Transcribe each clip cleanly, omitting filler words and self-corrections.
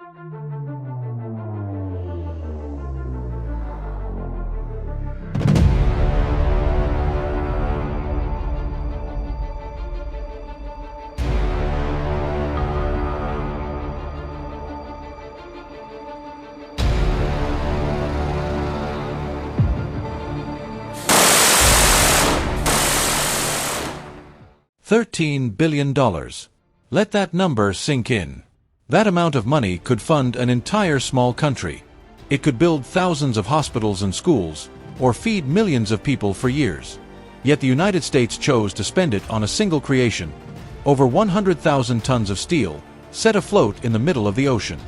$13 billion. Let that number sink in. That amount of money could fund an entire small country. It could build thousands of hospitals and schools, or feed millions of people for years. Yet the United States chose to spend it on a single creation. Over 100,000 tons of steel, set afloat in the middle of the ocean.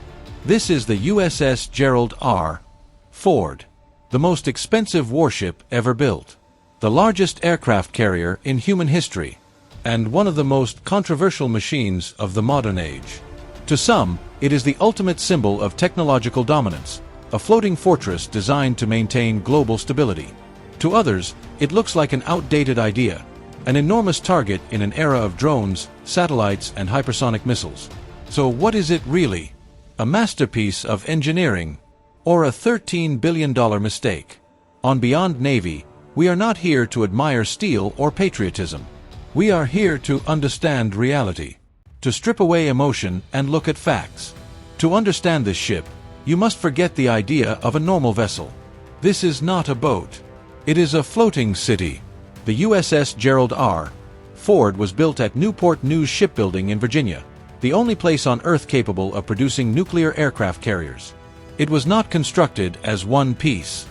This is the USS Gerald R. Ford, the most expensive warship ever built, the largest aircraft carrier in human history, and one of the most controversial machines of the modern age. To some, it is the ultimate symbol of technological dominance, a floating fortress designed to maintain global stability. To others, it looks like an outdated idea, an enormous target in an era of drones, satellites, and hypersonic missiles. So what is it really? A masterpiece of engineering, or a $13 billion mistake? On Beyond Navy, we are not here to admire steel or patriotism. We are here to understand reality, to strip away emotion and look at facts. To understand this ship, you must forget the idea of a normal vessel. This is not a boat. It is a floating city. The USS Gerald R. Ford was built at Newport News Shipbuilding in Virginia, the only place on Earth capable of producing nuclear aircraft carriers. It was not constructed as one piece.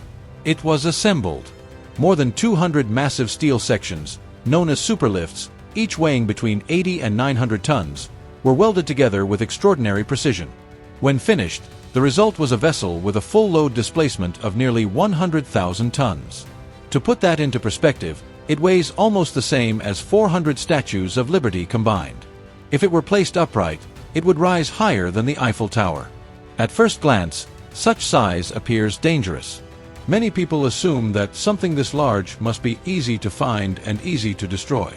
It was assembled. More than 200 massive steel sections, known as superlifts, each weighing between 80 and 900 tons, were welded together with extraordinary precision. When finished, the result was a vessel with a full load displacement of nearly 100,000 tons. To put that into perspective, it weighs almost the same as 400 statues of Liberty combined. If it were placed upright, it would rise higher than the Eiffel Tower. At first glance, such size appears dangerous. Many people assume that something this large must be easy to find and easy to destroy.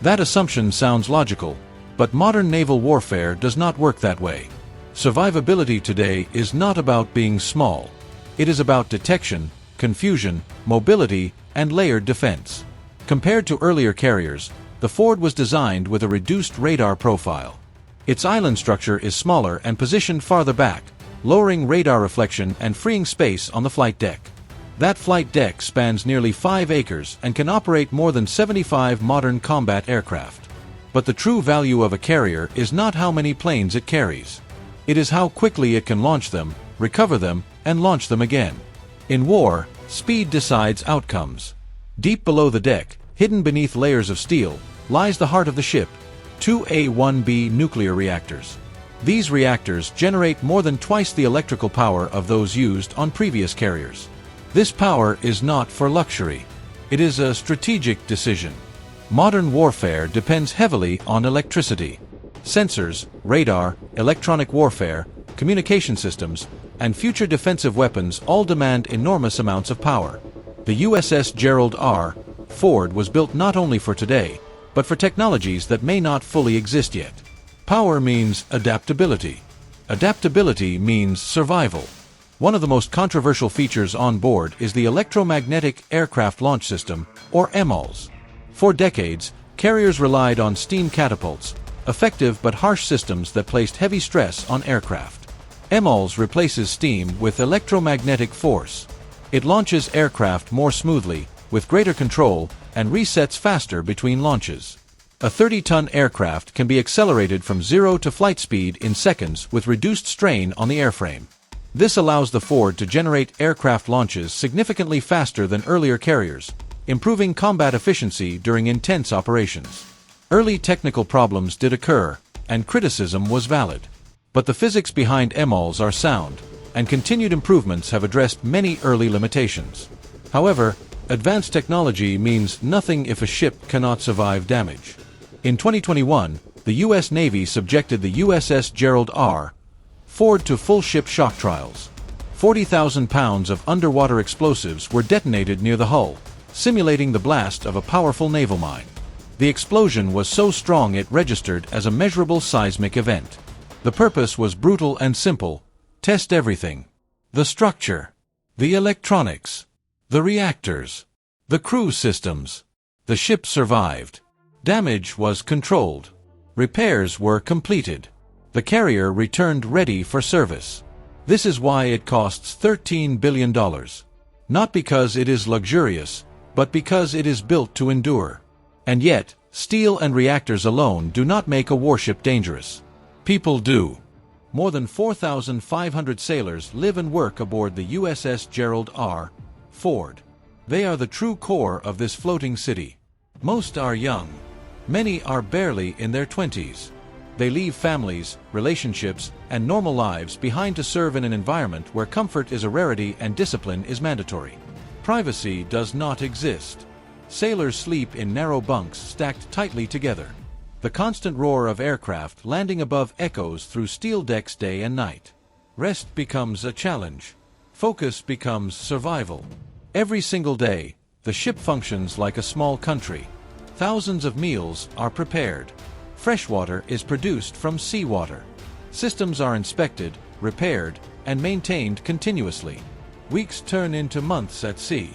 That assumption sounds logical, but modern naval warfare does not work that way. Survivability today is not about being small. It is about detection, confusion, mobility, and layered defense. Compared to earlier carriers, the Ford was designed with a reduced radar profile. Its island structure is smaller and positioned farther back, lowering radar reflection and freeing space on the flight deck. That flight deck spans nearly 5 acres and can operate more than 75 modern combat aircraft. But the true value of a carrier is not how many planes it carries. It is how quickly it can launch them, recover them, and launch them again. In war, speed decides outcomes. Deep below the deck, hidden beneath layers of steel, lies the heart of the ship, 2 A-1B nuclear reactors. These reactors generate more than twice the electrical power of those used on previous carriers. This power is not for luxury. It is a strategic decision. Modern warfare depends heavily on electricity. Sensors, radar, electronic warfare, communication systems, and future defensive weapons all demand enormous amounts of power. The USS Gerald R. Ford was built not only for today, but for technologies that may not fully exist yet. Power means adaptability. Adaptability means survival. One of the most controversial features on board is the Electromagnetic Aircraft Launch System, or EMALS. For decades, carriers relied on steam catapults, effective but harsh systems that placed heavy stress on aircraft. EMALS replaces steam with electromagnetic force. It launches aircraft more smoothly, with greater control, and resets faster between launches. A 30-ton aircraft can be accelerated from 0 to flight speed in seconds with reduced strain on the airframe. This allows the Ford to generate aircraft launches significantly faster than earlier carriers, improving combat efficiency during intense operations. Early technical problems did occur, and criticism was valid. But the physics behind EMALS are sound, and continued improvements have addressed many early limitations. However, advanced technology means nothing if a ship cannot survive damage. In 2021, the U.S. Navy subjected the USS Gerald R. Ford to full ship shock trials. 40,000 pounds of underwater explosives were detonated near the hull, simulating the blast of a powerful naval mine. The explosion was so strong it registered as a measurable seismic event. The purpose was brutal and simple: Test everything. The structure, the electronics, the reactors, the crew systems. The ship survived. Damage was controlled. Repairs were completed. The carrier returned ready for service. This is why it costs $13 billion. Not because it is luxurious, but because it is built to endure. And yet, steel and reactors alone do not make a warship dangerous. People do. More than 4,500 sailors live and work aboard the USS Gerald R. Ford. They are the true core of this floating city. Most are young. Many are barely in their 20s. They leave families, relationships, and normal lives behind to serve in an environment where comfort is a rarity and discipline is mandatory. Privacy does not exist. Sailors sleep in narrow bunks stacked tightly together. The constant roar of aircraft landing above echoes through steel decks day and night. Rest becomes a challenge. Focus becomes survival. Every single day, the ship functions like a small country. Thousands of meals are prepared. Fresh water is produced from seawater. Systems are inspected, repaired, and maintained continuously. Weeks turn into months at sea.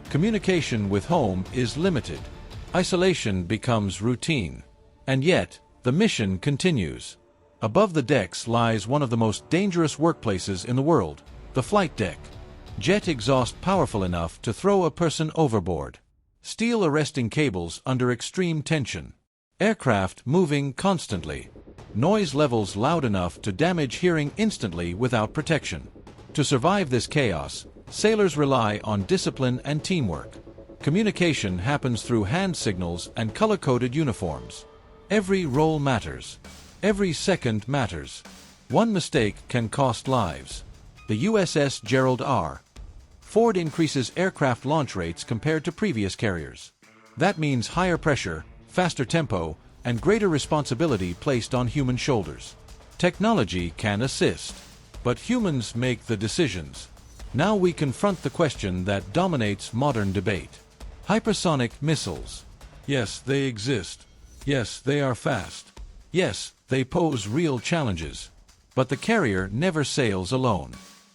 Communication with home is limited. Isolation becomes routine. And yet, the mission continues. Above the decks lies one of the most dangerous workplaces in the world, the flight deck. Jet exhaust powerful enough to throw a person overboard. Steel arresting cables under extreme tension. Aircraft moving constantly. Noise levels loud enough to damage hearing instantly without protection. To survive this chaos, sailors rely on discipline and teamwork. Communication happens through hand signals and color-coded uniforms. Every role matters. Every second matters. One mistake can cost lives. The USS Gerald R. Ford increases aircraft launch rates compared to previous carriers. That means higher pressure, faster tempo, and greater responsibility placed on human shoulders. Technology can assist, but humans make the decisions. Now we confront the question that dominates modern debate. Hypersonic missiles. Yes, they exist. Yes, they are fast. Yes, they pose real challenges. But the carrier never sails alone.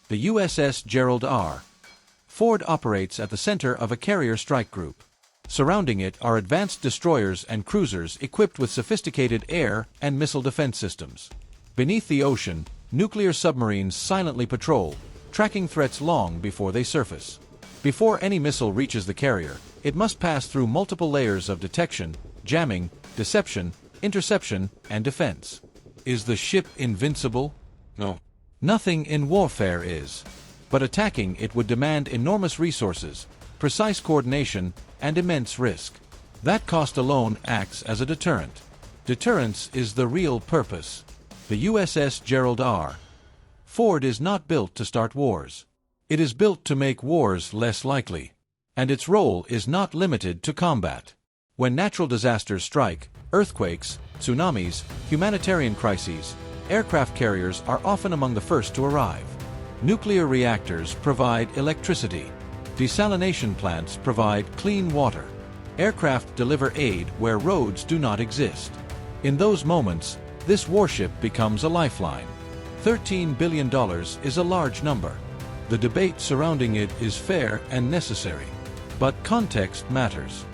The USS Gerald R. Ford operates at the center of a carrier strike group. Surrounding it are advanced destroyers and cruisers equipped with sophisticated air and missile defense systems. Beneath the ocean, nuclear submarines silently patrol, tracking threats long before they surface. Before any missile reaches the carrier, it must pass through multiple layers of detection, jamming, deception, interception, and defense. Is the ship invincible? No. Nothing in warfare is. But attacking it would demand enormous resources, precise coordination, and immense risk. That cost alone acts as a deterrent. Deterrence is the real purpose. The USS Gerald R. Ford is not built to start wars. It is built to make wars less likely. And its role is not limited to combat. When natural disasters strike, earthquakes, tsunamis, humanitarian crises, aircraft carriers are often among the first to arrive. Nuclear reactors provide electricity. Desalination plants provide clean water. Aircraft deliver aid where roads do not exist. In those moments, this warship becomes a lifeline. $13 billion is a large number. The debate surrounding it is fair and necessary. But context matters.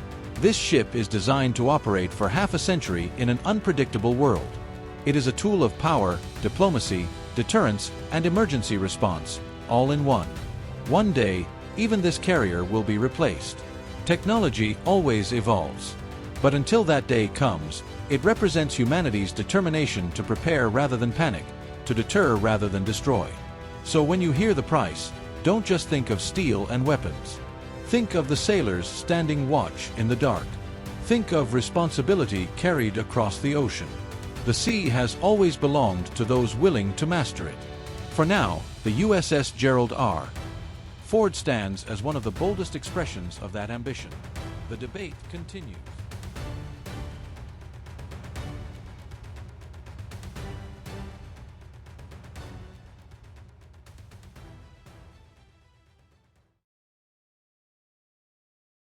This ship is designed to operate for half a century in an unpredictable world. It is a tool of power, diplomacy, deterrence, and emergency response, all in one. One day, even this carrier will be replaced. Technology always evolves. But until that day comes, it represents humanity's determination to prepare rather than panic, to deter rather than destroy. So when you hear the price, don't just think of steel and weapons. Think of the sailors standing watch in the dark. Think of responsibility carried across the ocean. The sea has always belonged to those willing to master it. For now, the USS Gerald R. Ford stands as one of the boldest expressions of that ambition. The debate continues.